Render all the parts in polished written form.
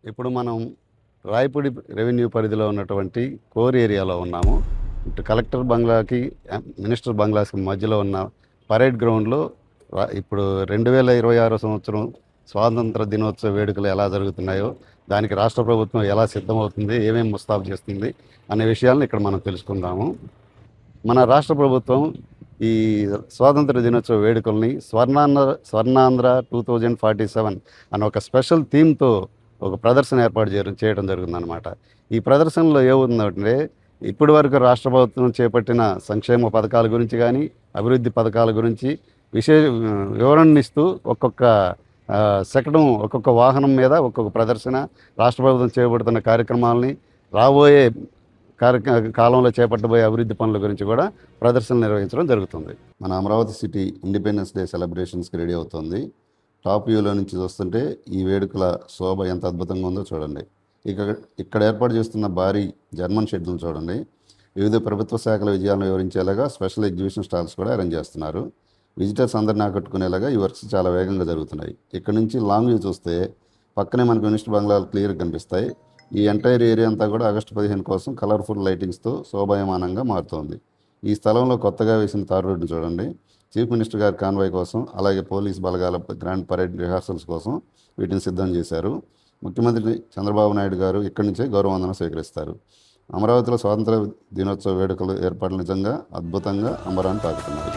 ఇప్పుడు మనం రాయపూడి రెవెన్యూ పరిధిలో ఉన్నటువంటి కోర్ ఏరియాలో ఉన్నాము. ఇటు కలెక్టర్ బంగ్లాకి మినిస్టర్ బంగ్లాస్కి మధ్యలో ఉన్న పరేడ్ గ్రౌండ్లో ఇప్పుడు 2026 సంవత్సరం స్వాతంత్ర దినోత్సవ వేడుకలు ఎలా జరుగుతున్నాయో, దానికి రాష్ట్ర ప్రభుత్వం ఎలా సిద్ధమవుతుంది, ఏమేమి ముస్తాబు చేస్తుంది అనే విషయాలను ఇక్కడ మనం తెలుసుకుందాము. మన రాష్ట్ర ప్రభుత్వం ఈ స్వాతంత్ర దినోత్సవ వేడుకల్ని స్వర్ణాంధ్ర 2047 అనే ఒక స్పెషల్ థీమ్తో ఒక ప్రదర్శన ఏర్పాటు చేయడం జరుగుతుందన్నమాట. ఈ ప్రదర్శనలో ఏముందంటే ఇప్పటి వరకు రాష్ట్ర ప్రభుత్వం చేపట్టిన సంక్షేమ పథకాల గురించి కానీ, అభివృద్ధి పథకాల గురించి వివరణనిస్తూ ఒక్కొక్క శకటం ఒక్కొక్క వాహనం మీద ఒక్కొక్క ప్రదర్శన, రాష్ట్ర ప్రభుత్వం చేపడుతున్న కార్యక్రమాలని, రాబోయే కాలంలో చేపట్టబోయే అభివృద్ధి పనుల గురించి కూడా ప్రదర్శనలు నిర్వహించడం జరుగుతుంది. మన అమరావతి సిటీ ఇండిపెండెన్స్ డే సెలబ్రేషన్స్కి రెడీ అవుతుంది. టాప్ వ్యూలో నుంచి చూస్తుంటే ఈ వేడుకల శోభ ఎంత అద్భుతంగా ఉందో చూడండి. ఇక్కడ ఏర్పాటు చేస్తున్న భారీ జర్మన్ షెడ్లను చూడండి. వివిధ ప్రభుత్వ శాఖల విజయాలను వివరించేలాగా స్పెషల్ ఎగ్జిబిషన్ స్టాల్స్ కూడా అరేంజ్ చేస్తున్నారు. విజిటర్స్ అందరిని ఆకట్టుకునేలాగా ఈ వర్క్స్ చాలా వేగంగా జరుగుతున్నాయి. ఇక్కడ నుంచి లాంగ్ వ్యూ చూస్తే పక్కనే మనకు మినిస్టర్ బంగ్లాలు క్లియర్గా కనిపిస్తాయి. ఈ ఎంటైర్ ఏరియా అంతా కూడా ఆగస్టు 15 కోసం కలర్ఫుల్ లైటింగ్స్తో శోభాయమానంగా మారుతోంది. ఈ స్థలంలో కొత్తగా వేసిన తారు రోడ్డును చూడండి. చీఫ్ మినిస్టర్ గారి కాన్వాయ్ కోసం, అలాగే పోలీస్ బలగాల గ్రాండ్ పరేడ్ రిహార్సల్స్ కోసం వీటిని సిద్ధం చేశారు. ముఖ్యమంత్రి చంద్రబాబు నాయుడు గారు ఇక్కడి నుంచే గౌరవవందనం స్వీకరిస్తారు. అమరావతిలో స్వాతంత్ర దినోత్సవ వేడుకలు ఏర్పాట్లు నిజంగా అద్భుతంగా అంబరాన్ని తాకుతున్నాయి.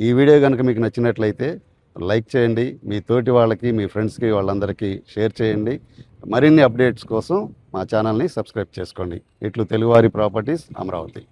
ఈ వీడియో కనుక మీకు నచ్చినట్లయితే లైక్ చేయండి, మీ తోటి వాళ్ళకి, మీ ఫ్రెండ్స్కి, వాళ్ళందరికీ షేర్ చేయండి. మరిన్ని అప్డేట్స్ కోసం మా ఛానల్ని సబ్స్క్రైబ్ చేసుకోండి. ఇట్లు తెలుగువారి ప్రాపర్టీస్ అమరావతి.